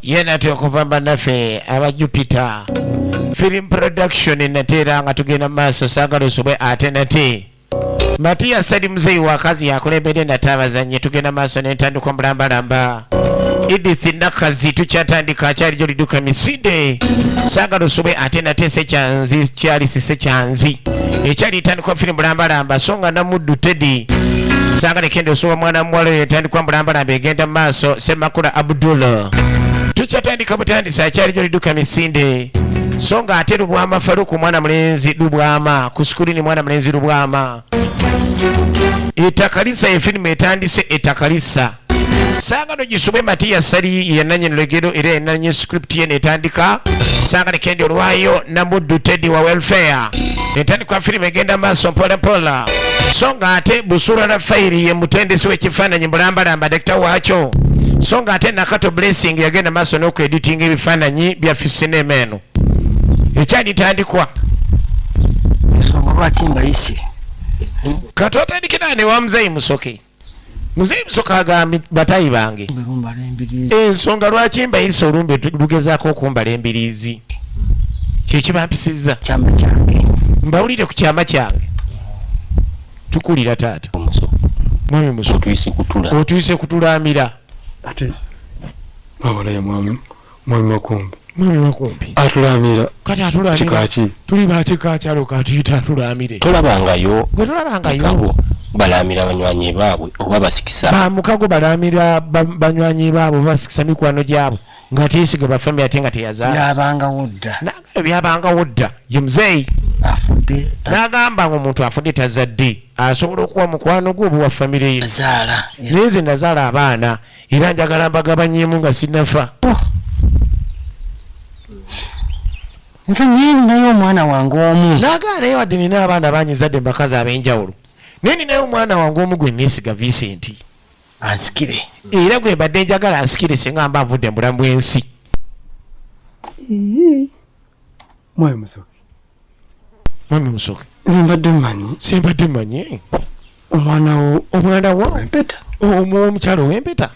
yena tukuvamba nafe aba Jupiter Film Production natera nga tugenda maaso sagalo sobwe ate nate Matia Sadi mzee wa kazi yakulembede natabazanye tugenda maaso n'entandikwa mbulambalamba Edith Nakazi tukyatandika akyali jyo liduka misinde sagalo sobwe ate nate sekyanzi kyali sekyanzi ekyali tandikwa film mbulambalamba songa na Muddu Teddy sagale kendo suwa mwana mwale tandikwa mbulambalamba egenda maaso Semakula Abdullah tukyatandika butandisa akyali jyo liduka misinde songa ate Lubwama Faruku mwana mulenzi Lubwama kusukulini mwana mulenzi Lubwama etakalisa efilmu etandise etakalisa sagano gisube Matia Sali yenanye nlegero era yenanye script ye netandika sagale kende olwayo na Muddu Teddy wa welfare netandika filmu egenda maaso mpola mpola songa ate Busura na Fairi ye mutendesi w'ekifaananyi mbulambalamba Dr. Wacho songa ate Nakato Blessing yagenda maaso n'okwediting ebifaananyi bya sinema eno ekyali tandikwa ensonga lwaki mbayise kati otandikira ne wa Muzeeyi Musoke agambye batayi bange ensonga lwaki mbayise olumbe lugezaako okumbala embiriizi kyekibampisizza kyama kyange mbawulire ku kyama kyange tukulira taata mwami Musoke otuyise kutulamira ate abalaye mwami Makumbi atulamira kati atulamira kikaki tuli bakikakyalo katuyita atulamire tolabangayo gwe tolabangayo balamira banywanyi baabwe oba basikisa bamukago balamira banywanyi baabwe basikisa mikwano gyabwe nga tiyisiga bafambi ate nga teyazaala byabangawo dda byabangawo dda ye Muzeeyi afudde n'agamba nga omuntu afudde tazadde asobola okuwa mukwano gwe obuwa famire ye naye nze nazaala abaana era njagala mbagabanyeemu nga sinnafa nnyini naye omwana wange omu naagaalayo wadde nina abaana banyizadde mbakazi ab'enjawulo naye ninayo omwana wange omu gwe neesiga Vincent ansikire era gwe mbadde njagala ansikire singa mba nvudde mu bulamu bw'ensi mwami Musoke simbadde mmanyi omwana wo empeta omukyalo w'empeta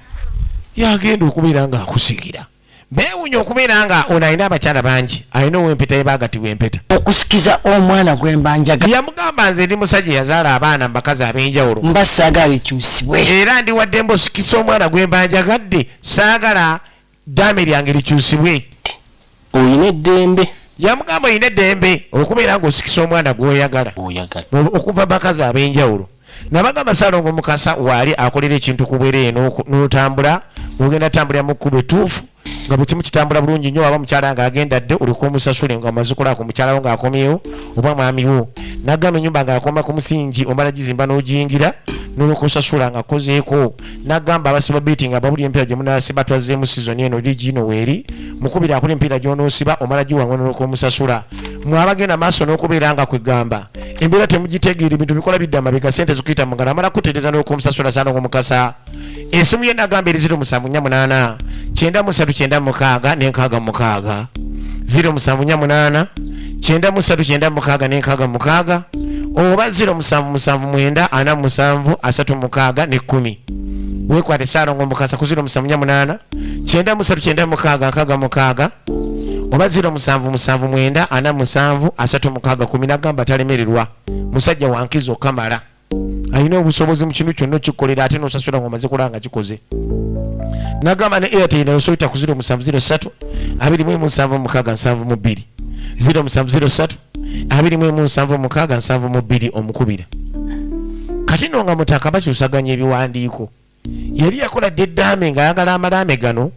yagenda okubeera ng'akusigira beewunya okubeera nga ono alina abakyala bangi alina ow'empeta yebagatibwa empeta okusikiza omwana gwe mbanjaga yamugamba nze ndi musajja yazaala abaana mu bakazi ab'enjawulo mba saagala likyusibwe era ndi wadde mbaosikisa omwana gwe mbanjagadde saagala ddaame lyange likyusibwe oyina eddembe yamugamba oyina eddembe okubeera ng'osikisa omwana gw'oyagala okuva bakazi ab'enjawulo nabagamba Saalongo Mukasa waali akolera ekintu ku bwere n'otambula ogenda tambulira mu kkubo ettuufu nga bwe kimu kitambula bulungi nnyo waba mukyala nga agenda dde oliko omusasule nga amaze okulaako mukyala wo ng'akomyewo oba mwami wo n'agamba ennyumba ng'akoma ku musingi omala gizimba n'ogiyingira n'olwokusasula nga akozeeko n'agamba abasiba beeti nga babuli empiira gye munaasiba twazzeemu sizoni eno ligi ino weeri mukubira akula empiira gy'onoosiba omala giwangwa n'olwokumusasula mwabagenda maaso n'okubeera nga kwegamba embeera temugitegeera ebintu bikola bidda mabega sente zikuyita mu ngalo amala kutereeza n'olwokumusasula Saalongo Mukasa esimu ye n'agamba eri 0748 9396 n'enkaaga 0748 9396 n'enkaaga oba 0779 47 36 weekwate Saalongo Mukasa ku 0748 9396 oba 0779 47 nagamba talemererwa musajja wankizo kamala alina obusobozi mu kintu kyonna kikolera ate n'osasula ng'omaze kulanga kikoze nagamba ne Airtel n'osoyita ku 0703 217 0703 217 omukubira kati no nga mutaka bakyusaganya ebiwandiiko yali yakola dde eddaame ng'ayagala amadaame gano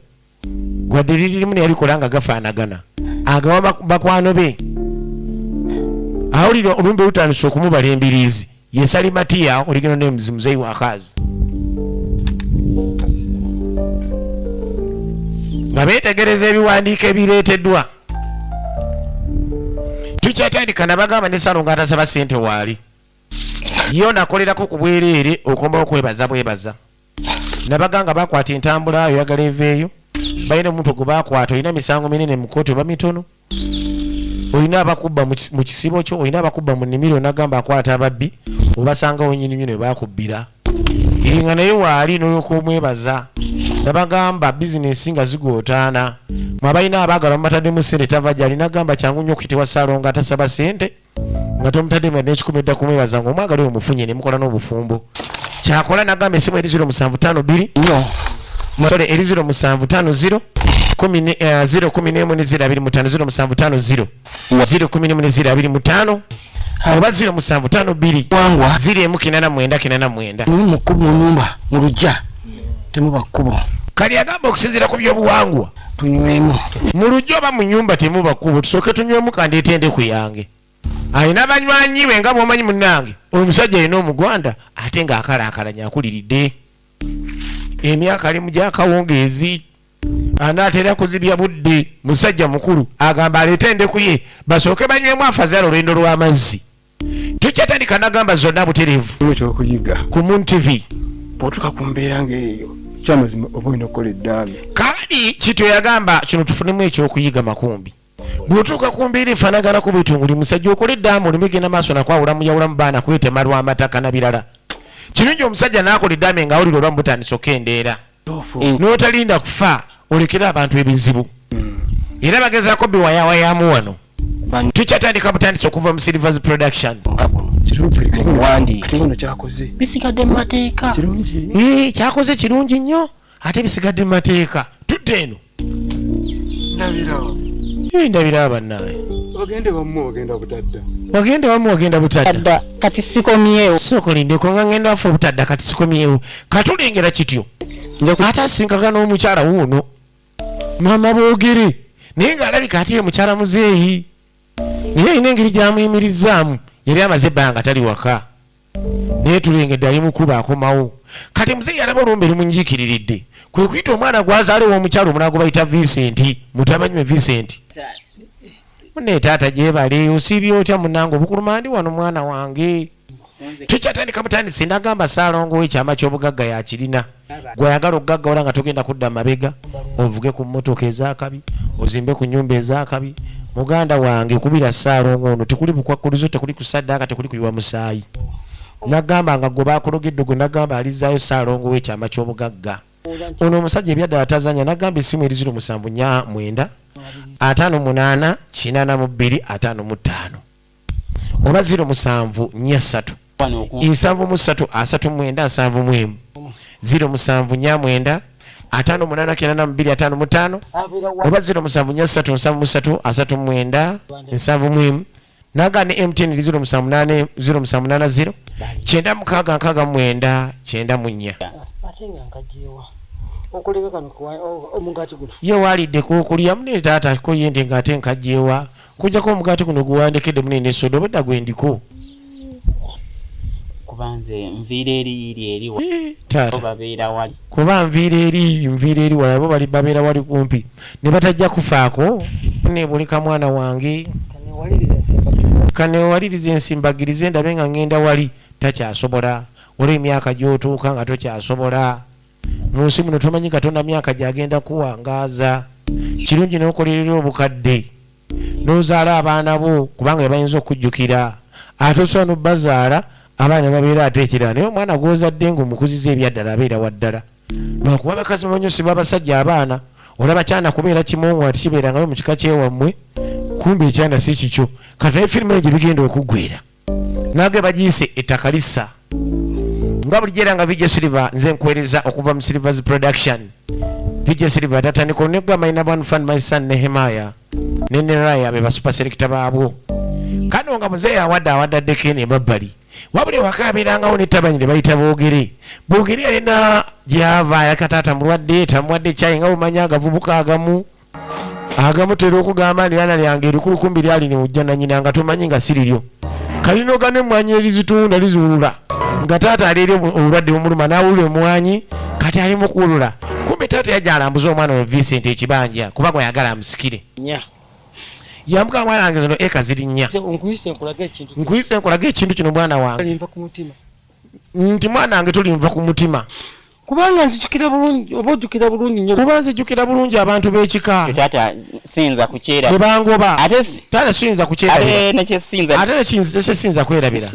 gwadde lirimu neyalikola nga gafaanagana agawa bakwano be awulira olumbe lutandise okumubala embiriizi yesali Matia oligeno ne Muzeeyi wa kazi nga beetegereza ebiwandiiko ebireeteddwa tukyatandika nabagamba ne Saalongo atasaba ssente waali yo nakolerako ku bwereere okombawo kwebaza bwebaza nabaganga bakwata entambula oyagala eveeyo balina omuntu gwe bakwata olina misango minene mu kkooti oba mitono olina abakubba mu kisibo kyo olina abakubba mu nnimiro nagamba akwata ababbi obasangawo nnyini nnyo ne bakubbira nga naye waali n'olwokumwebaza nabagamba bizinesi nga zigootaana mwabalina abaagala mumataddemu ssente tava gyali nagamba kyangu nnyo okuyitibwa Ssaalongo atasaba ssente nga tomutaddemu n'ekikumi edda kumwebaza nga omwagala oyo mufunye ne mukola n'obufumbo kyakola nagamba esimu eri 0752 sorry eri 0750 011 015 oba 0752 wangwa 01999 ni mukubu nyumba mu lujja temuba kkubo kali agamba okusinziira ku byobuwangwa tunywemu mu lujja oba mu nyumba temuba kkubo tusooke tunywemu kandeeta endeku yange alina banywanyi be nga bwomanyi munnange omusajja alina omugwanda ate ng'akalaakalanya akuliridde emyaka ali mu gyakawungeezi anaatera kuzibya budde musajja mukulu agamba aleete endeku ye basooke banywemu afazaala olwendo lw'amazzi tukyatandika nagamba zonna butereevu ekyokuyiga ku Moon TV bw'otuuka ku mbeera ng'eyo kyamazima oba olina okukola eddaame kaali kityo yagamba kino tufunemu ekyokuyiga makumbi bw'otuuka ku mbeera efaanaganako bwetunguli musajja okola eddaame oleme genda maaso nakwawula muyawulamu baana kwetema lw'amataka na birala kirungi omusajja n'akola eddaame ng'awulira olwa mubutandisa okendeera n'otalinda kufa olekera abantu ebizibu era bagezaako biwayawayamu wano tukyatandika butandisa okuva mu Silvers Production bisigadde mu mateeka kyakoze kirungi nnyo ate bisigadde mu mateeka tudde eno ndabira bannaaye wagende wamu wagenda butadda kati sikomyewo sookolindeko nga ngenda wafe obutadda kati sikomyewo katulengera kityo ate asinkaka n'omukyala wuuno mama boogere naye ng'alabika ate ye mukyala muzeeyi naye alina engeri gy'amuyimirizaamu yali amaze ebbanga tali waka naye tulengedde ali mukuba akomawo kati muzeeyi alaba olumbe limunjiikiriridde kwe kuyita omwana gwazaala ow'omukyala omulala gwe bayita Vincent mutabanywe Vincent munne taata gyebale osiibye otya munnange obukuluma ndi wano mwana wange tukyatandika butandisi nagamba Ssaalongo w'ekyama ky'obugagga yakirina gwayagala okugaggawala nga togenda kudda mabega ovuge ku mmotoka ez'akabi ozimbe ku nnyumba ez'akabi muganda wange kubira Ssaalongo ono tekuli bukwakkulizo tekuli kusaddaaka tekuli kuyiwa musaayi nagamba nga gwe baakulogedde gwe nagamba alizaayo Ssaalongo w'ekyama ky'obugagga ono omusajja ebyadda atazanya nagamba essimu eri 0749 58 42 55 oba 0743 73 39 0749 58 oba 0743 73 naga ne MTN 0780 969 94 okuleka kano omugati guno ye walidde kukulya mune taata ko yende ngate nkajjewa kujjako omugati guno guwandikedde munene sodo bedda gwendiko kubanze nviire eri taata babeera wali kuba nviire eri wala bo bali babeera wali kumpi ne batajja kufaako ne bulika mwana wange kanewaliriza ensimbagirize ndabe nga ngenda wali takyasobola olwo emyaka gy'otuuka nga tokyasobola mu nsi muno tomanyi Katonda myaka gyagenda kuwangaaza kirungi n'okolerera obukadde n'ozaala abaana bo kubanga bayinza okujjukira ate osobola n'obbazaala abaana babeera ate ekirala naye omwana gw'ozadde ng'omukuziza ebyaddala abeera waddala lwakuba bakazi bamanyosibwa abasajja abaana olaba kyana kubeera kimongo ati kibeerangayo mu kika kyewammwe kumbe ekyana si kikyo kati naye firimu eyo gye bigenda okuggwera nage bagiyise ettaka lissa nga bulijjo era nga Vijay Silver nze nkwereza okuva mu Silvers Production Vijay Silver tatandika onegamba ina One Fan My Son Nehemiah ne Neraya be basuper selector baabwo kano nga muzeeyi awadde addeko eno emabbali wabula ewaka abeerangawo n'ettabanyi ne bayita boogere alina gyava yakataata mulwadde tamuwadde kyayi nga bumanyi agavubuka agamu tera okugamba lyana lyange erikulukumbi lyali niwujja nanyina nga tomanyi nga siriryo kalinoga n'emmwanyi erizitunda lizuulula nga taata aleeri obulwadde bumuluma n'awulula emmwanyi kati ali mu kuwulula kumbe taata yajja alambuza omwana wa Vincent ekibanja kuba gwayagala amusikire yamuga mwana wange zino eka ziri nnya nkuyise nkulaga ekintu kino mwana wange nti mwana wange tulinva ku mutima kubanga nzijukira bulungi oba ojjukira bulungi nnyo kuba nzijjukira bulungi abantu b'ekika taata sinza kukyera bwe bangoba ate taata siyinza kukyerabira ate nekyesinza ate nekyesinza kwerabira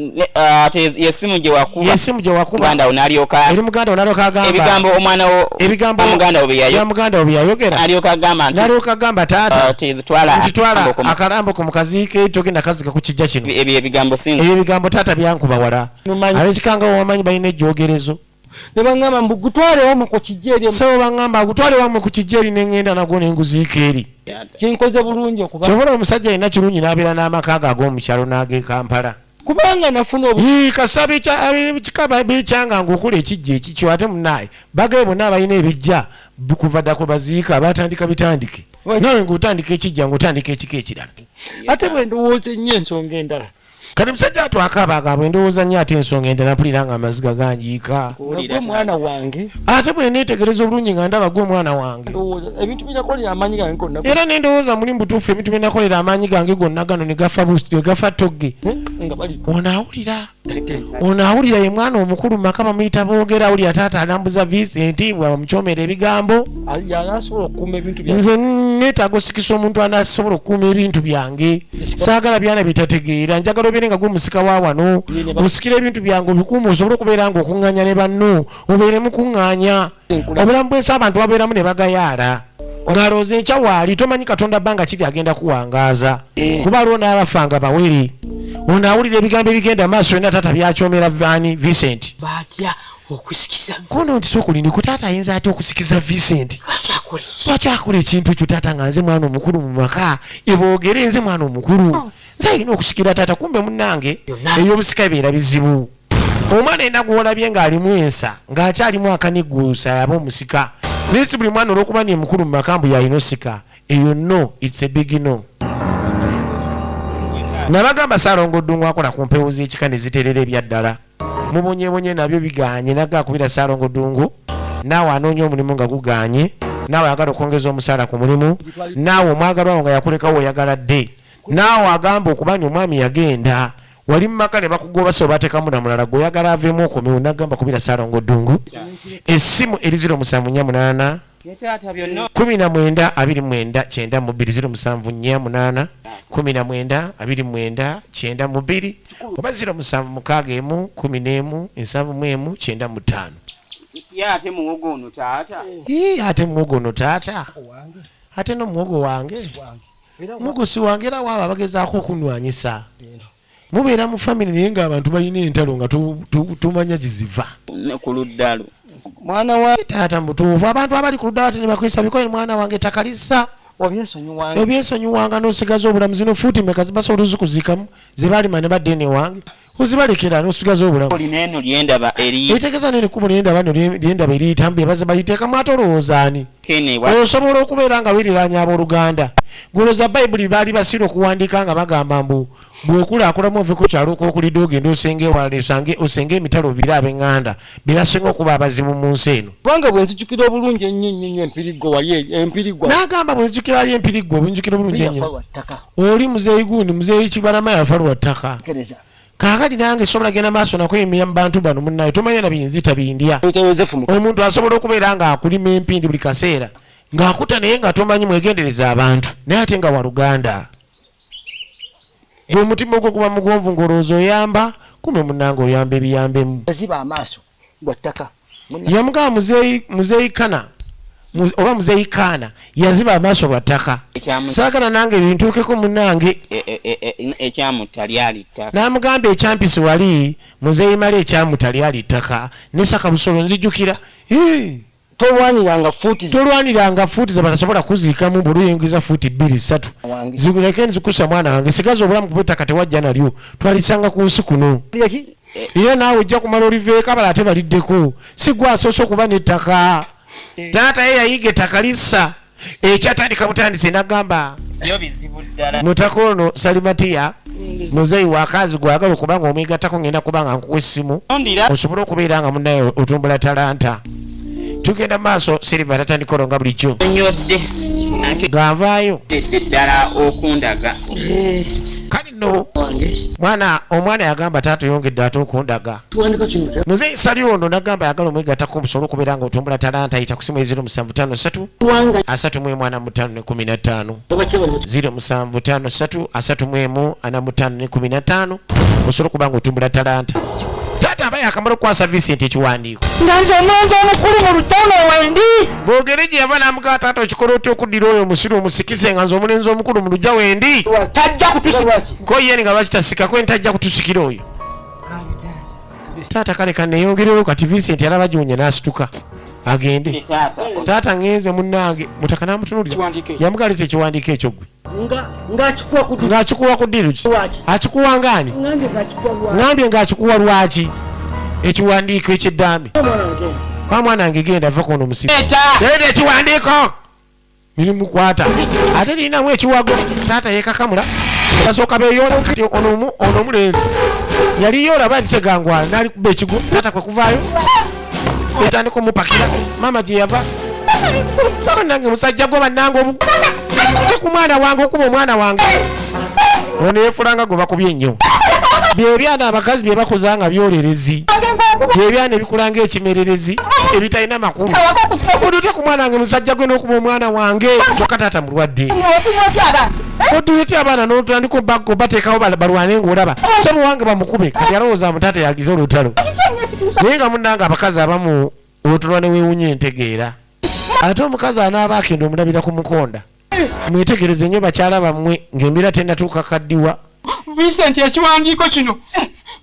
ate yesimu gye wakuba yesimu gye wakuba muganda wo n'alyoka eri muganda wo n'alyoka agamba ebigambo omwana wo ebigambo muganda wo bya muganda wo bye yayogera alyoka agamba nti n'alyoka agamba taata tezitwala nti twala akalambo ku mukazi ke togenda kazika ku kijja kino ebyo ebigambo sinza ebyo ebigambo taata byankuba wala ab'ekika nga wamanyi balina ejjogerezo ne baŋŋamba mbu gutwale wamu ku kijja eri so baŋŋamba agutwale wamu ku kijja eri neŋŋenda nagwo nenguziika eri kinkoze bulungi okuba kyobola omusajja alina kirungi n'abeera n'amaka ge ag'omukyalo n'ag'e Kampala kubanga nafuna kasaba ekika bekyanga ngaokula ekijja ekikyo ate munaaye bagaye bonna abalina ebijja kuva ddako baziika batandika bitandike nawe ng'otandika ekijja ng'otandika ekika ekirala ate bwe ndowooza ennyo ensonga endala kati musajja atwakaabanga bwe ndowooza nnyo ate ensonga endala mpulira nga amaziga ganjiika gwe mwana wange ate bwe neetegereza obulungi nga ndaba gwe omwana wange ebintu binakolera amaanyi gange gonna era ne ndowooza muli mutuufu ebintu bye nakolera amaanyi gange gonna gano ne gafa togge onaawulira ye mwana omukulu maka bamuyita boogera awulira taata alambuza Vincent bwe bamukyomera ebigambo yanasobola okukuuma ebintu byange nze neetaaga osikisa omuntu anasobola okukuuma ebintu byange saagala byana bitategeera njagala obeere nga gwe musika wa wano osikira ebintu byange obikuuma osobole okubeera nga okuŋŋaanya ne banno obeere mukuŋŋaanya obulamu bwensi abantu babeeramu ne bagayaala ng'alowooza enkya waali tomanyi katonda bbanga kiri agenda kuwangaaza kuba aliwo n'abafanga bawere onaawulira ebigambo ebigenda maaso yonna taata byakyomera vaani Vincent batya okusikiza kono nti sokulindi ku taata ayinza ate okusikiza Vincent lwaki akola ekintu ekyo taata nga nze mwana omukulu mu maka eboogere nze mwana omukulu nze alina okusikira taata kumbe munnange ey'obusika ebeera bizibu omwana ena gwolabye ng'alimu ensa ng'akyalimu akanigguusa aba omusika naye si buli mwana olw'okuba ni mukulu mu maka mbu yalina osika eyo no it's a big no nabagamba Saalongo Ddungu akola ku mpewo z'ekika ne ziterera ebyaddala mubonyebonye nabyo biganye naga akubira Saalongo Ddungu naawe anoonya omulimu nga guganye naawe ayagala okwongeza omusaala ku mulimu naawe omwagalwawo nga yakulekawo oyagala dde naawe agamba okuba ni omwami yagenda wali mumaka ne bakugoba so bateekamu na mulala gwe oyagala aveemu okomewo nagamba kubira Saalongo Ddungu essimu eri 0788 19 29 07 19 29 oba 07 11 75 ate muwogo ono taata ate muwogo ono taata ate n'omuwogo wange muwogo si wange era waaba bagezaako okunwanyisa mubeera mu famire naye ng'abantu balina entalo nga tumanya giziva ku luddalo mwana wa taata mutuufu abantu abali ku ludda ate ne bakwisa bikoye mwana wange takalisa ebyesonyiwanga n'osigaza obulamu zino fuuti meka zibasobola ozikuziikamu ze balima ne badde ene wange ozibalekera n'osigaza obulamu olina eno lyendaba eri etegeeza n'erikubo lyendaba no lyendaba eriyitambu ebaze baliteekamu ate olowoozaani osobola okubeera nga weeriraanya abooluganda gwolooza bayibuli baali basiira okuwandiika nga bagamba mbu bwekulakulamu ove ku kyalo okokulidde ogenda osenge ewala osenge emitalo biri ab'eŋŋanda birasinga okuba abazibu mu nsi eno kubanga bwe nzijukira obulungi ennyo empiriggo wali empirigwa n'agamba bwe nzijukira ali empiriggo bwenjukira obulungi ennyo oli muzeeyi gundi muzeeyi kibalama yafa lwa ttaka kaakati nange sobola genda maaso nakweyimira mu bantu bano munnaye tomanya na biyinzita bindya omuntu asobola okubeera ng'akulima empindi buli kaseera ng'akuta naye nga tomanyi mwegendereza abantu naye ate nga waluganda gwe omutima ogwo kuba mugonvu ng'olowooza oyamba kumbe munnange oyamba ebiyambemu yamugamba muzeeyi kana oba muzeeyi kaana yaziba amaaso lwa ttaka saagala nange bintuukeko munnange ekyamutta lyali ttaka n'amugamba ekyampisi wali muzeeyi mala ekyamuta lyali ttaka nesaka busolo nzijjukira tolwaniranga fuuti ze batasobola kuziikamu bw'oluyingiza fuuti 2-3 ziguleke nzikusa mwana wange sigaza obulamu kuba ettaka tewajja nalyo twalisanga ku nsi kuno era naawe ojja kumala oliveeko abala ate baliddeko si gwe asoose okuba n'ettaka taata ye yayiga ettaka lissa ekyatandika butandise nagamba mutaka ono Salimatiya muzeeyi wakazi gwagala okuba nga omwegattako ngenda kuba nga nkuwa essimu osobole okubeera nga munnaye otumbula talanta tugenda maaso Silver tatandika olonga bulijjo nyodde ganvaayo ddala okundaga kale nno omwana yagamba taata yongedde ate okundaga muzeeyi salyono nagamba yagala omwegattako omusobola okubeera nga otumbula talanta ayita ku simu 0753 34515 0753 34515 osobola okuba nga otumbula talanta. Taata aba yakamala okukwasa Vincent ekiwandiiko nga nze omulenzi omukulu mu lutalo wendi boogere gye yava n'amugaa taata okikola otya okuddira oyo omusiru omusikise nga nze omulenzi omukulu mu lujja wendi tajja kutusika ko yeni nga lwaki tasikako ntajja kutusikira oyo taata kale kaneyongerewo kati Vincent yalaba gyonye n'asituka agende taata ngenze munnange mutaka n'amutunulira yamugaleta ekiwandiiko ekyo gwe ng'akikuwa ku ddiru ki akikuwa ngaani ngambye ng'akikuwa lwaki ekiwandiiko ekyeddambi wa mwana wange genda va kono omusibe leeta ekiwandiiko birimukwata ate lirinamu ekiwago taata yeekakamula basooka beeyoola kati ono omulenzi yali yoolaba litegangwala n'alikuba ekigo taata kwe kuvaayo etandika omupakira maama gye yava nange musajja gwe bannange obu ku mwana wange okuba omwana wange ono yeefulanga gwe bakubye ennyo byebyana abakazi bye bakoza nga byolerezi byebyana ebikulanga ekimererezi ebitalina makulu odute ku mwana wange musajja gwe n'okuba omwana wange kyokka taata mulwadde oduyete abaana n'otandika obateekawo balwane ng'olaba sebo wange bamukube kati alowooza mutaata yagize olutalo naye nga munnanga abakazi abamu olutulwa ne weewunya entegeera ate omukazi anaaba akenda omulabira ku mukonda mwetegereze nnyo bakyala bammwe ng'embeera tennatuuka kaddiwa Vincent ekiwandiiko kino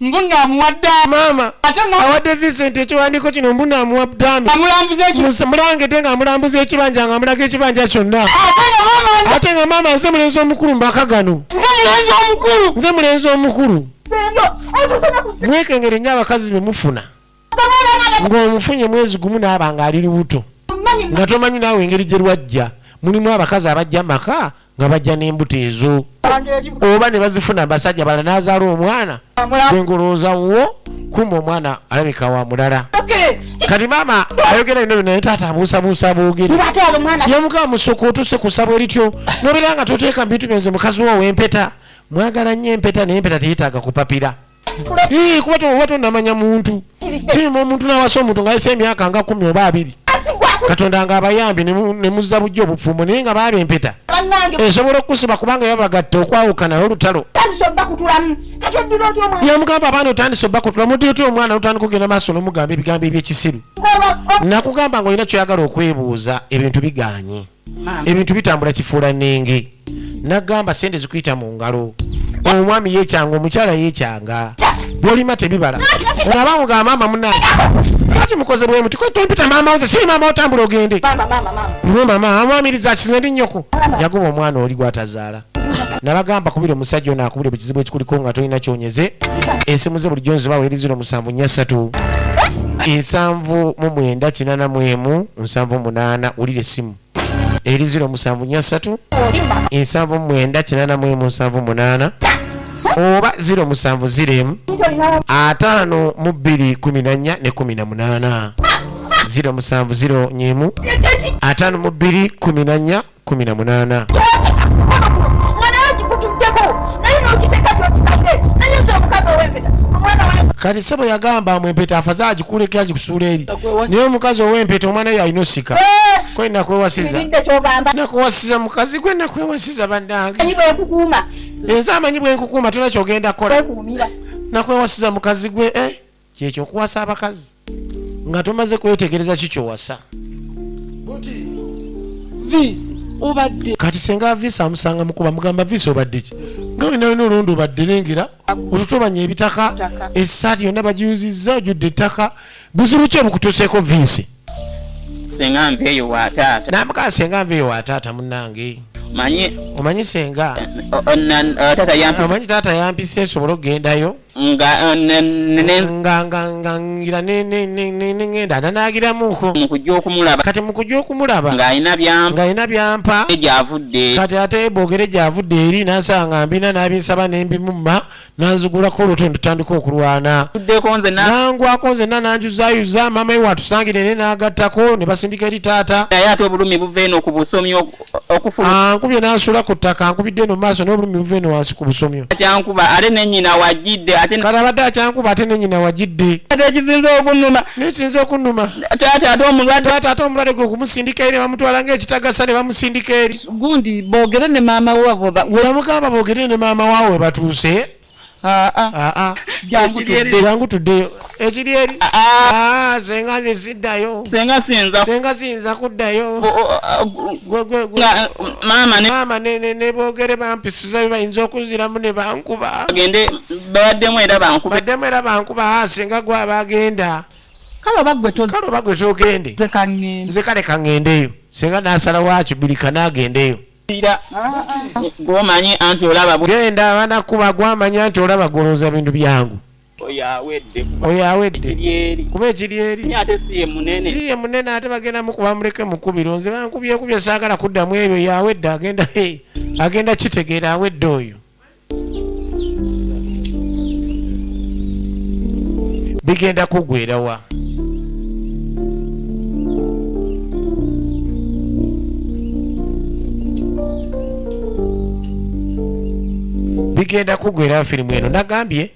mbunaamuwadde maama awadde Vincent ekiwandiiko kino mbunaamuwa ddaami mulangedde ng'amulambuza ekibanja ng'amulaga ekibanja kyonna ate nga maama nze mulenzi omukulu mbaka gano nze mulenzi omukulu mwekengere nnyo abakazi be mufuna ng'omufunye mwezi gumu naaba ng'ali lubuto nga tomanyi naawe engeri gye lwajja mulimu abakazi abajja maka nga bajja n'embuto ezo oba ne bazifuna basajja bala n'azaala omwana gwengolooza wo kumba omwana alabika wa mulala kati maama ayogera bino bino naye taata abuusabuusa boogere yamugamba musooka otuse ku ssabo erityo nobeera nga toteeka mu bintu byonze mukazi wo w'empeta mwagala nnyo empeta naye empeta teyeetaaga kupapira kuba oba tonnamanya muntu kirima omuntu n'awasa omuntu ng'ayisa emyaka nga 10 oba 2 katonda nga abayambi ne muzza bujja obufumbo naye nga baaba empeta esobola okusiba kubanga yabagatta okwawukana olutalo yamugamba abaana otandise obbakutula mudyoti omwana otandika okugenda maaso n'omugamba ebigambo ebyekisiru nakugamba nga olina kyoyagala okwebuuza ebintu biganye ebintu bitambula kifuula nnenge nagamba sente zikuyita mu ngalo omwami yeekyanga omukyala yeekyanga byolima tebibala olaba mugamba maama munnange lwaki mukoze bwe muti kwetompita maama woze siri maama otambula ogende niwe maama amwamiriza akize ndi nnyoko yagoba omwana oli gwatazaala nabagamba kubira omusajja ono akubira ekizibu ekikuliko nga tolina kyonyeze ensimu ze bulijjo nzibawo eri 0743 794 78 wulira essimu eri 0743 794 oba 0705 524 ne 18 0705 524 18 kati sebo yagamba mwempeta afaza agikuleke agikusuula eri naye omukazi ow'empeta omwana ye alina osika kwe nakwewasiza mukazi gwe nakwewasiza bannange ensi amanyi bwenkukuuma tona kyogenda kola nakwewasiza mukazi gwe kyekyo okuwasa abakazi nga tomaze kwetegereza kikyowasa kati senga visi amusanga mukuba mugamba visi obadde ki nga olina olundi obadde lengera olutobanya ebitaka essaati yonna bagiyuzizza ojudde ettaka buzibu ki obukutuuseeko visi senga nveeyo wa taata namukaa senga nveeyo wa taata munnange omanyi senga omanyi taata yampisa nsobole okugendayo ngira nengenda nanagiramuko kati mukujja okumulaba ng'alina byampa kati ate boogere gyavudde eri nasanga mbina nabinsaba nembimumma nanzigulako olutwe ndutandika okulwana nangwako nzenna nanjuzayuza maama we watusangire ne nagattako ne basindika eri taata naye ate obulumi buva eno ku busomi okufuna ankubye n'asula ku ttaka ankubidde eno maaso n'obulumi buva eno wansi ku busomyo kyankuba ate ne nnyina wajjidde ate kale abadde akyankuba ate ne nnyina wagidde ekizinze okunnuma nekinza okunnuma taata ate omulwadde ate omulwadde gwe okumusindika eri ne bamutwala ng'ekitagasa ne bamusindika eri gundi boogere ne maama wabo bamugamba boogere ne maama waawe batuuse jangu tuddeyo ekiri eri senga nze siddayo senga siyinza kuddayo maama ne boogere bampisuza bye bayinza okunziramu ne bankuba bawaddemu era bankuba senga gwaba agenda kale oba gwe togende nze kale kaŋŋendeyo senga n'asalawo akibirika n'agendeyo gwomanyi anti olaba genda abanakuba gwamanya nti olaba golooza bintu byangu oyawedde kuba ekiri eri siye munene ate bagenda mukuba muleke mukubiro nze bankubyekubye saagala kuddamu ebyo yawedde agenda kitegeera awedde oyo bigenda kugwerawa bigenda kugwera firimu eno nagambye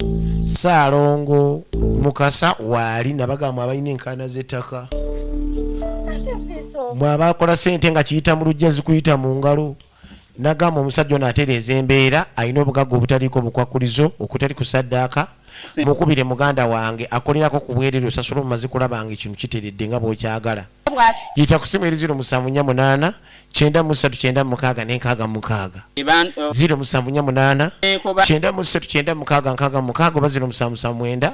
Saalongo Mukasa waali nabagamba abalina enkaana z'ettaka mwabakola ssente nga kiyita mu lujja zikuyita mu ngalo nagamba omusajja ono atereeza embeera alina obugagga obutaliiko bukwakulizo okutali kusaddaaka mukubire muganda wange akolerako ku bwereere osasula omumaze kulabanga ekintu kiteredde nga bw'okyagala yita ku simu eri 0748 939 6 0748 939 oba 0779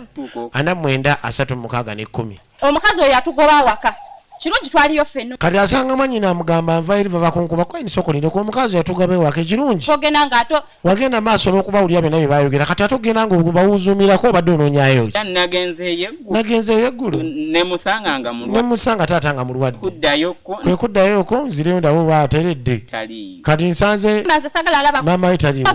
49 omukazi oyo atugoba awaka kirungi twaliyo ffenno kati asanga manyina amugamba nva eri babakunkuba kwa eniso okolindeko omukazi yatugabe waka ekirungi togenda ngaato wagenda maaso n'okubawulira byonna bye baayogera kati ate ogenda nga bawuzuumirako obadde onoonyayo ki nagenzeeyo eggulu nemusanga taata nga mulwadde kwe kuddayoko nzireyo ndabo baateredde kati nsanze maama we taliwo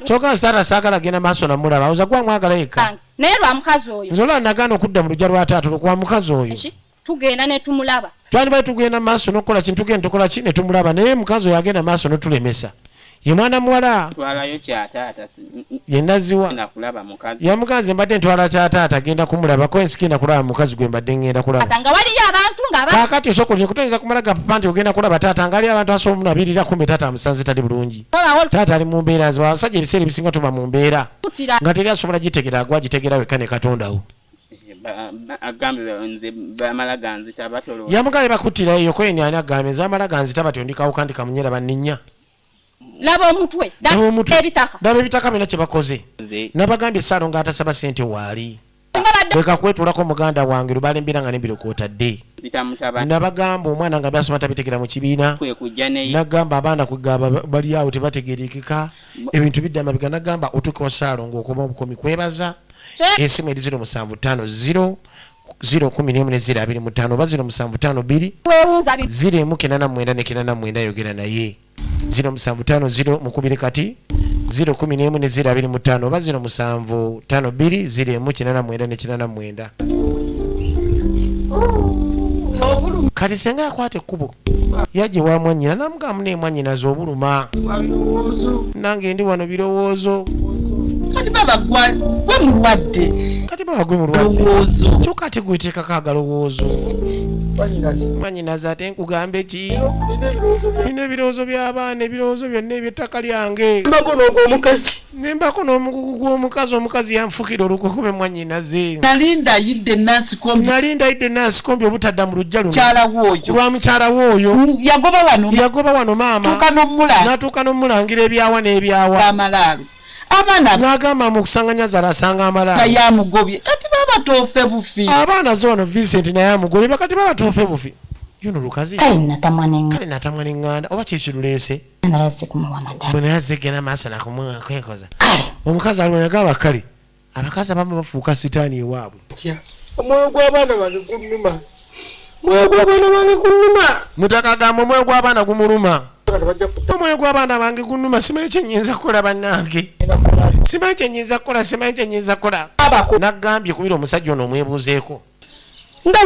kyokka nsaata saagala agenda maaso namulaba oza gwa mwagala yekka naye lwa mukazi oyo nze olwa nagaana okudda mu lujja lwa taata lwokuba mukazi oyo tugenda ne tumulaba twandibali tugenda maaso n'okukola kintu tugenda tukola ki ne tumulaba naye mukazi oyo agenda maaso n'otulemesa ye mwana muwala ye naziwa yamukazi mbadde ntwala kyataata agenda kumulabako ensikenda kulaba mukazi gwe mbadde ngenda kulaba nga waliyo abantu kakati osokolye kutegeeza kumalaga papa nti ogenda kulaba taata nga ali abantu asobola omunabirira kumbe taata amusanze tali bulungi taata ali mu mbeera nze abasajja ebiseera ebisinga tuba mu mbeera nga teri asobola gitegera gwa gitegera wekka ne katondawo yamugabe bakuttirayo yoko eni ani agambe nze bamala ganzita batyo ndikawuka ndi kamunyera banninya laba omutwe daba ebitaka byonna kye bakoze nabagambye Saalongo atasaba ssente waali leka kwetulako muganda wange lubala embeera nga nembirokootadde nabagamba omwana nga byasoma tabitegera mu kibiina nagamba abaana kwegaba bali awo tebategerekeka ebintu bidda mabiga nagamba otukewo Saalongo okoma obukomi kwebaza esimu eri 0750 011 oba 0752 019 yogera naye 0750 mukubire kati 011 oba 0752 089 kati senga yakwata ekkubo yajje wa mwanyina namugamba ne mwanyina z'obuluma nange ndi wano birowoozo kati baba gwe mulwadde kyokka ate gweteekako agalowoozo mwanyinaze ate nkugambe ki nina ebirowoozo by'abaana ebirowoozo byonna eby'ettaka lyange nembako n'omugugu gw'omukazi omukazi yanfukira olukukube mwanyinaze nali ndayidde nansikombi obutadda mu lujja luno lwa mukyala w'oyo yagoba wano maama n'atuuka n'omulangira ebyawa n'ebyawa abaana nagamba mukusanganya zala asanga amalala yamugobye kati baba tofe bufi abaana zono Vincent naye amugobye bakati baba tofe bufi yuno lukazi kale natamwa n'enganda oba kyekirulese bwe nayaze genda maaso nakwekoza omukazi aliwo nagamba kale abakazi abamu bafuuka sitaani ewaabwe omwoyo gw'abaana bange gunnuma mutakagamba omwoyo gw'abaana gumuluma omwoyo gw'abaana bange gunnuma simanyi kyenyinza kukola bannange simanyi kyenyinza kukola nagambye kubira omusajja ono omwebuuzeeko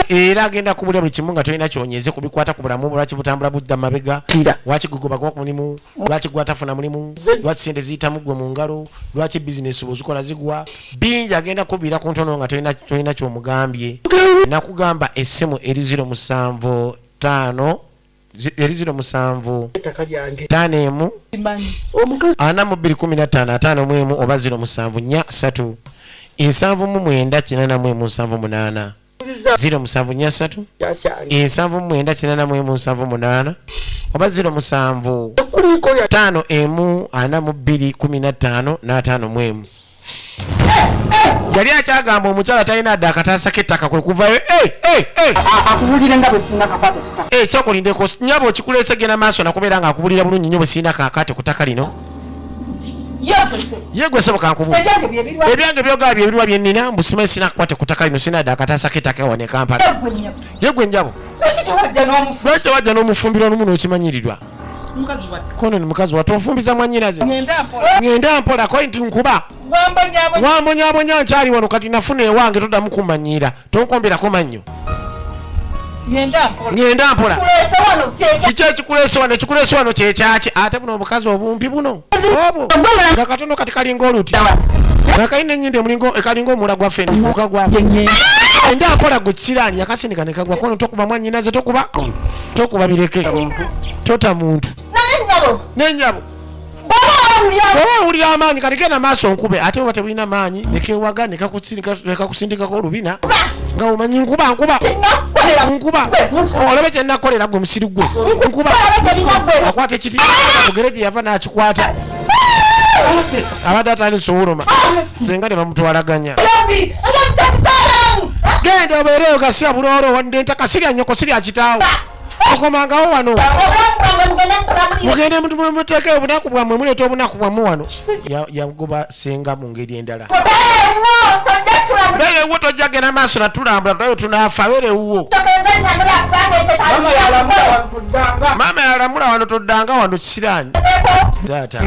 era agenda kubulya buli kimu nga tolina kyonyeze kubikwata ku bulamu lwaki butambula budda mabega lwaki gugoba kwa mulimu lwaki gwatafuna mulimu lwaki sente ziyitamu ggwe mu ngalo lwaki bizinesi bwozikola zigwa bingi agenda kubira ku ntono nga tolina kyomugambye nakugamba essimu eri 075 eri 075 5 ana mu 215 5 oba 074 3 079 7 oba 075 5 ana mu 215 5 yali akyagamba omukyala talina dda akataasa k'ettaka kwe kuvayo akubulire nga bwe sina kakate sokulindeko nyabo okikuleese genda maaso nakubeera nga akubulira bulungi nnyo bwe sirina kakate ku ttaka lino ye gwe sebo kankubu ebyange byogaa byebirwa byennina mbusimanyi sina kakwate ku ttaka lino sina dda akataasa k'ettaka wane Kampala ye gwe njabo lwaki tewajja n'omufumbiro n'omu n'okimanyirirwa kono ni mukazi watonfumbiza mwanyinaze ngenda mpola ko nti nkuba wambonyabonya nkyali wano kati nafuna ewange toddamu kumanyira tonkombirako mannyo ngenda mpola kiki ekikuleese wano ekikuleese wano kyekyaki ate buno obukazi obumpi buno obwo nga katono kati kalinga oluti nga kalina enyindo ekalinga omula gwa feni okagwako enda mpola gwe kikiraani yakasindika nekagwa kono tokuba mwanyinaze tokuba bireke tota muntu nenjabo baba owulira amaanyi kati genda maaso nkube ate oba tebulina maanyi nekewaga nekakusindikako olubina nga omanyi nkuba olabe kyenakolera gwe musiri gwe nkuba akwata ekiti mugere gye yava nakikwata abadde atandise obuluma senga ne bamutwalaganya genda obeereyo gasya buloolo wadde ntaka sirya nyoko sirya kitaawo okomangawo wano mugende muteekeyo obunaku bwammwe muleeta obunaku bwammwe wano yagoba senga mu ngeri endala beerewo tojja genda maaso natulambula tulayo tunaafa beerewuwo maama yalamula wano toddanga wano kisiraani taata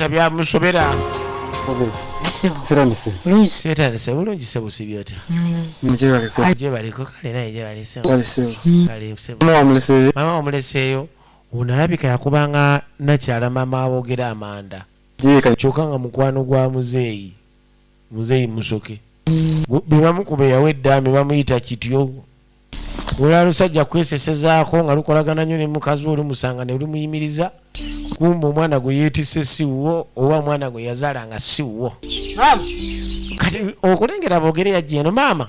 byamusobera setanise bulungi sebusibyota gyebaliko kale naye gyebalesemama wamuleseeyo onalabika yakubanga nakyala mama aboogera amanda kyokka nga mukwano gwa muzeeyi musoke bebamukuba eyawa eddaami bamuyita kityo olala lusajja kwesesezaako nga lukolagana nnyo ne mukazi olumusanga ne lumuyimiriza kumba omwana gwe yeetisse siwwo oba omwana gwe yazaala nga siwwo kati okulengera boogere yajja eno maama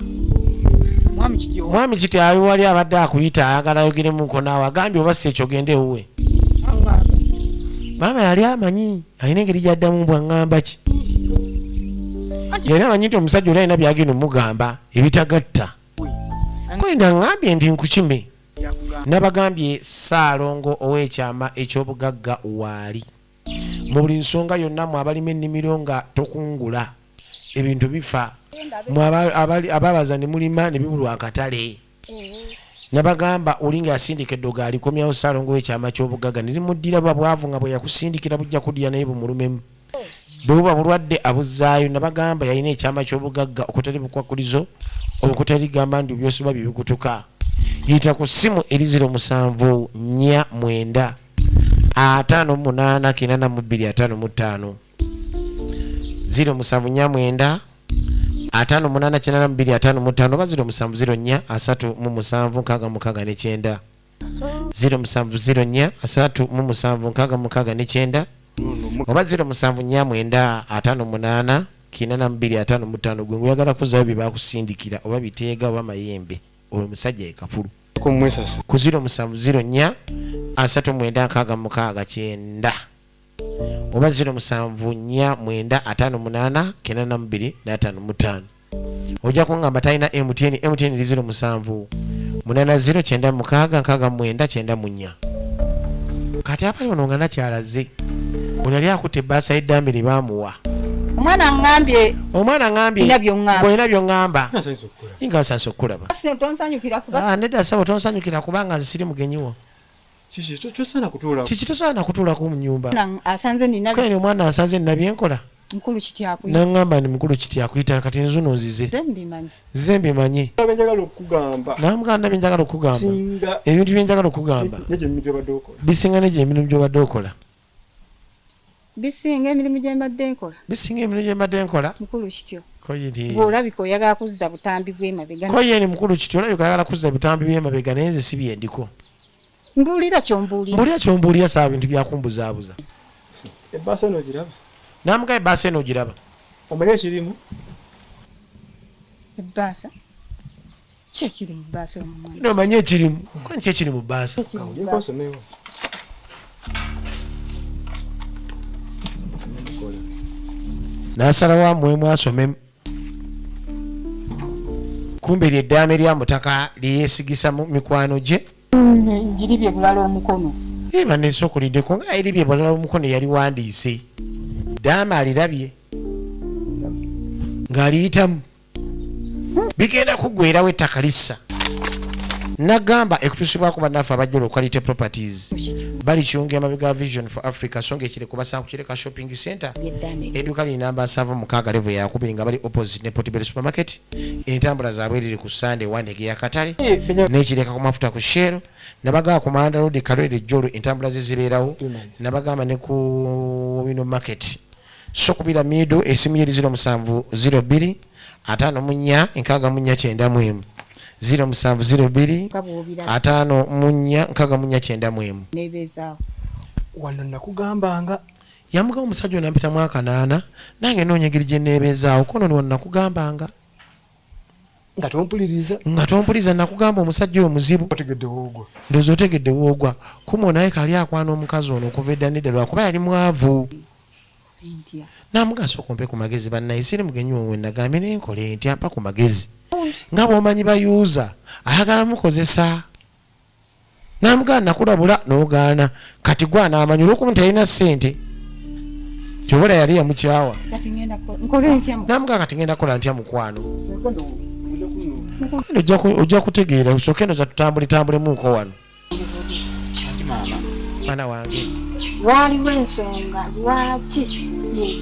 mwami kiti ali wali abadde akuyita ayagala ayogeremuko naawe agambye oba si ekyo gende ewuwe maama yali amanyi alina engeri gyaddamu bwaŋŋamba ki yali amanyi nti omusajja oli alina byagenda omugamba ebitagatta kwenda ŋŋambye ndi nkukime nabagambye Ssaalongo ow'ekyama eky'obugagga waali mu buli nsonga yonna mu abalima ennimiro nga tokungula ebintu bifa mu ababaza ne mulima ne bibulwa akatale nabagamba oli nga yasindika eddoga alikomyawo Ssaalongo ow'ekyama ky'obugagga ne limuddira babwavu nga bwe yakusindikira bujja kudya naye bumulumemu bwe buba bulwadde abuzzaayo nabagamba yalina ekyama ky'obugagga okutali bukwakulizo okutaligamba nti byosoba bibikutuka yita ku ssimu eri 074 9 58 8 079 58 oba 070 3 070 3 oba 079 58 8 gwe nguyagala kuzayo byebakusindikira oba biteega oba mayembe oyo musajja ekafulu ku 070 3 oba 079 ojja kungamba talina MTN eri 070 809 kati apali ono nga nakyalaze ono yali akutte ebbaasa y'eddambi lye baamuwa omwana ngambye bwolina byoŋŋamba nga osanse okukulaba nedda sabo tonsanyukira kubanga nze siri mugenyiwo kiki tosaana kutuulako mu nnyumba kene omwana asanze nina byenkola Mukulu kiti akuyita. Nangamba ni mukulu kiti akuyita kati nzuno nzize. Zembi manyi. Abenjagala okugamba. Namuganda benjagala okugamba. Singa ebintu byenjagala okugamba. Neje emibadde okola. Bisinga neje emirimu gyobadde okola. Bisinga emirimu gye mbadde nkola. Bisinga emirimu gye mbadde nkola. Mukulu kityo. Koyiri. Olabika oyagala kuzza butambi bw'emabega. Koyiri mukulu kityo olabika oyagala kuzza butambi bw'emabega naye nze si byendiko. Mbuulira kyombuulira. Mbuulira kyombuulira saa bintu byakumbuzaabuza. Ebbaasa eno ogiraba. Namugaye ebbaasa eno ogiraba. Omanyi ekirimu? Ebbaasa. Ki ekiri mu bbaasa omumwana? No manyi ekirimu. Kwani ki ekiri mu bbaasa? Nkosomewo. N'asalawo amuwemu asomemu. Kumbe ly'eddaame lya mutaka lyeyesigisa mu mikwano gye. Njiribye bulala omukono. Eba nesokuliddeko nga eribye bulala omukono yali wandiise. Ddaame alirabye. Ng'aliyitamu. Bigenda kuggweerawo ettaka lissa. Nagamba ekutusibwako bannaffe abajja Quality Properties. Bali Kiwungu emabega Vision for Africa songa ekiri kubasa ku Kireka Shopping Center. Edduuka liri namba 76 level yakubiri nga bali opposite ne Portobello Supermarket. Entambula zaabwe eriri ku Sunday Wandege ya Katale. N'ekireka ku mafuta ku Shell. Nabagaa ku Manda Road Kalwere Jolo entambula zizibeerawo. Nabagamba ne ku Wino Market. Sokubira Mido esimu yeri 0702 54 694 0702 54 Nebezaawo. Wano nakugambanga. Yamuga omusajja onampita mwaka 8 nange noonyegeri gye neebezaawo kono wano nakugambanga. Nga tompuliriza nakugamba omusajja oyo muzibu. Otegedde woogwa. Ndowooza otegedde woogwa. Kumo naye kali akwana omukazi ono okuva edda nedda lwakuba yali mwavu. Namugaso okumpe ku magezi bannaye siri mugenyi wowe nagambye nenkole ntya mpa ku magezi. Nga bw'omanyi bayuuza ayagala mukozesa. Namugana nakulabula n'ogaana kati gwa n'amanyi olw'okuba talina ssente. Kyobola yali yamukyawa. Namugana kati ngenda kukola ntya mukwano. Ojja kutegeera osooke eno tutambulemu wano. Mwana wange. Waliwo ensonga lwaki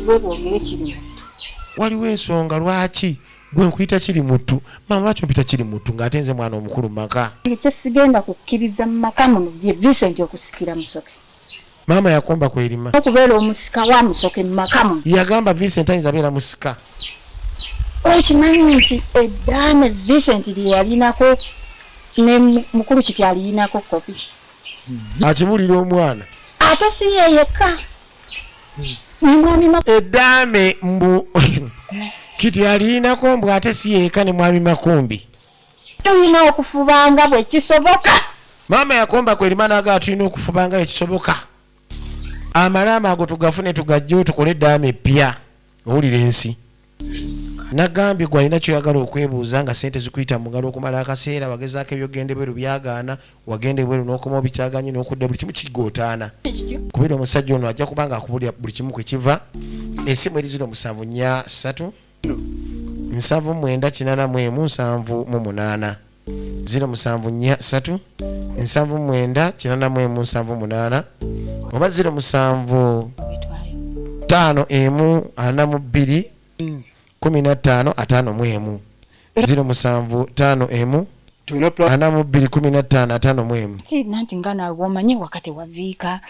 gwe bwogere kiri muttu. Waliwo ensonga lwaki gwe nkuyita kiri muttu. Maama lwaki ompita kiri muttu ng'ate nze mwana omukulu mu maka. Kyesigenda kukkiriza mu maka muno ye Vincent okusikira Musoke. Maama yakomba kwerima. Okubeera omusika wa Musoke mu maka muno. Yagamba Vincent ayinza beera musika. Okimanyi nti eddaame Vincent lye yalinako ne mukulu kiti aliyinako kopi. Akibulira omwana. Ate si ye yekka. Eddaame mbu kiti aliyinako mbu ate si yeeka ne mwami Makumbi. Tulina okufubanga bwe kisoboka. Maama yakomba kwerima naga tulina okufubanga bwe kisoboka. Amalaama ago tugafune tugajjewo tukole eddaame eppya. Owulira ensi. Nagambye gwe alina kyoyagala okwebuuza nga ssente zikuyita mu ngalo okumala akaseera wagezaako ebyogende bweru byagaana wagende bweru n'okoma obikyaganye n'okudda buli kimu kigootaana. Kubeera omusajja ono ajja kubanga akubulira buli kimu kwe kiva. Essimu eri 0743 794178 0743 794178 oba 075142 15 0751 nanti nga naawe bw'omanyi wakati waviika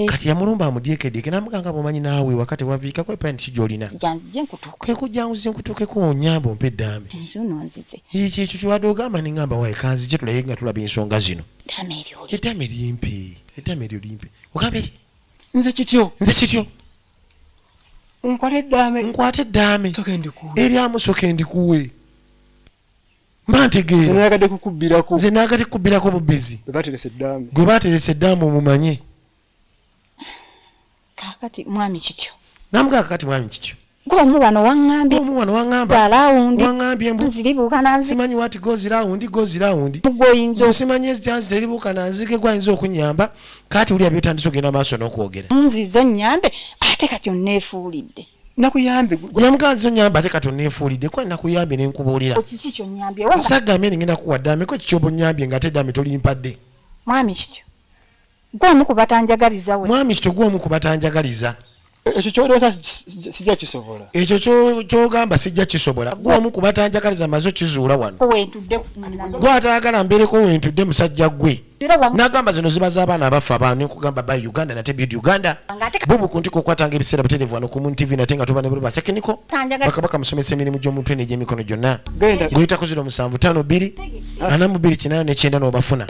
kati yamulumba amudyekedyeke namuganga bw'omanyi naawe wakati waviika kwepanti gy'olina janzije nkutuuka kwekujjanguze nkutuukeko onyamba ompe eddambi nzuno nzize ekyo kywadde ogamba nengamba waye kanzije tulaye nga tulaba ensonga zino eddaame eryo limpe ogambye ki Nze kityo. Nkwate eddaame eri amusoke ndikuwe mba ntegeera nze naagadde kukubbirako bubbezi gwe baateresa eddaame omumanye kakati mwami kityo namugaa kakati mwami kityo gwomu wano waŋŋambye nziribuuka nanzige simanyi wati gozirawundi simanyi ezijanzi teribuuka nanzige gwayinza okunyamba kati uli abyotandisa ogenda maaso n'okwogera nzizo nnyambe ate kati onneefuulidde nakuyambe yamuganzi onyamba ate kati onneefuulidde kuba nakuyambye nenkubuulira kiki kyonyambye nsagambye nengenda kuwa ddaame ko kikyoba onyambye ng'ate ddaame tolimpadde mwami kityo gwomu ku batanjagaliza we mwami kityo gwomu ku batanjagaliza ekyo kyolooza sijja kisobola. Ekyo kyogamba sijja kisobola. Gwe omu ku batanjakaliza mazo kizuula wano. Gwe ataagala mbeereko wentudde musajja gwe. N'agamba zino ziba z'abaana abafa abaana nkugamba ba Uganda nate bid Uganda. Bubu kunti kukwatanga ebiseera butereevu wano ku Moon TV nate nga tuba ne buli basekiniko. Bakabaka musomesa emirimu gy'omuntu n'egy'emikono gyonna. Guyitako 0752 42 n'obafuna.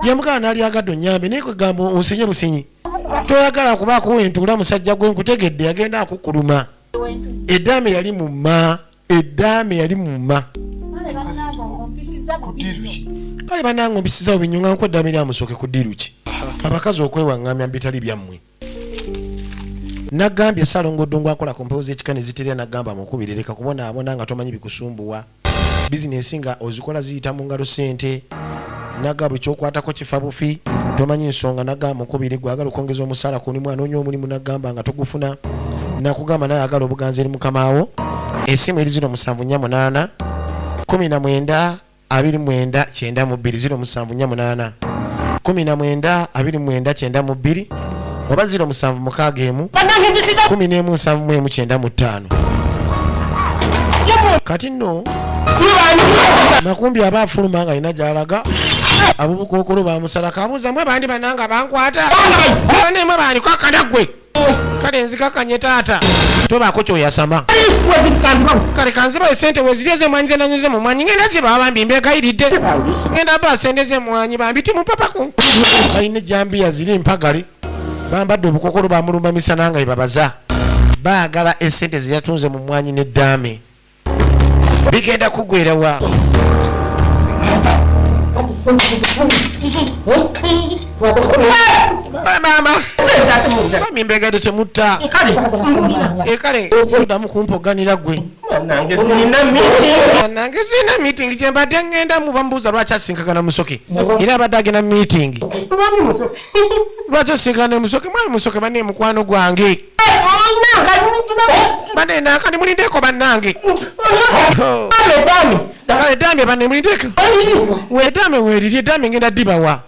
Yamugala n'ali agadde onnyambe naye kwegamba onsenye busenyi. Toyagala kubaako wentula musajja gwe nkutegedde yagenda akukuluma. Eddaame yali mu mma. Kale banange ompisizawo binyonga nko eddaame lyamusooke ku ddiru ki. Abakazi okwewaŋŋamya bitali byammwe. Nagambye Salongo Ddungu akola kompoozi ekika ne ziterera nagamba mukubirireka kubonaabona nga tomanyi bikusumbuwa. Bizinensi nga ozikola ziyita mu ngalo ssente. Nagamba ekyokwatako kifa bufi. Tomanyi nsonga nagamba mukubiri gwagala okwongeza omusaala ku limu anoonya omulimu nagamba nga togufuna. Nakugamba naye agala obuganzi eri mukamaawo. Essimu eri 0748 19 29 0748 19 29 92 oba 0761 11 kati nno Makumbi aba afuluma nga ina gyalaga abubukokolo bamusala kabuza mwe bandi bananga bankwata bane mwe bali kakadagwe kale nzikakanye taata tobaako kyoyasama kale kanziba esente wezireze mwanyize nanyuze mu mwanyi ngenda ziba abambi mbegayiridde ngenda ba sendeze mwanyi bambi ti mupapaku ayine jambiya ziri mpagali bambadde obukokolo bamulumba misana nga ibabaza baagala esente ziyatunze mu mwanyi n'eddaame bigenda kugwerawa mama mami mbegade temutta ekale odamu kumpoganira gwe nange sina meeting gyembadde ngenda mubambuuza lwaki asinkagana musoke era abadde agenda meeting lwaki osinkagana musoke mwami musoke banne mukwano gwange bane nakandi mulindeko bannange eddaame bane mulindeko eddaame weriri eddaame ngenda dibawa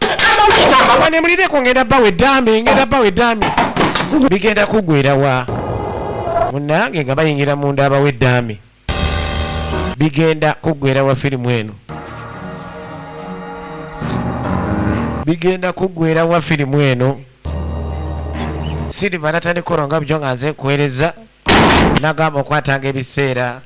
bane mulindeko ngenda bawa eddaame bigenda kugwerawa munange nga bayingira munda abawa eddaame bigenda kugwerawa firimu eno Silver natandika olonga byo nga nze nkuweereza nagamba okwatanga ebiseera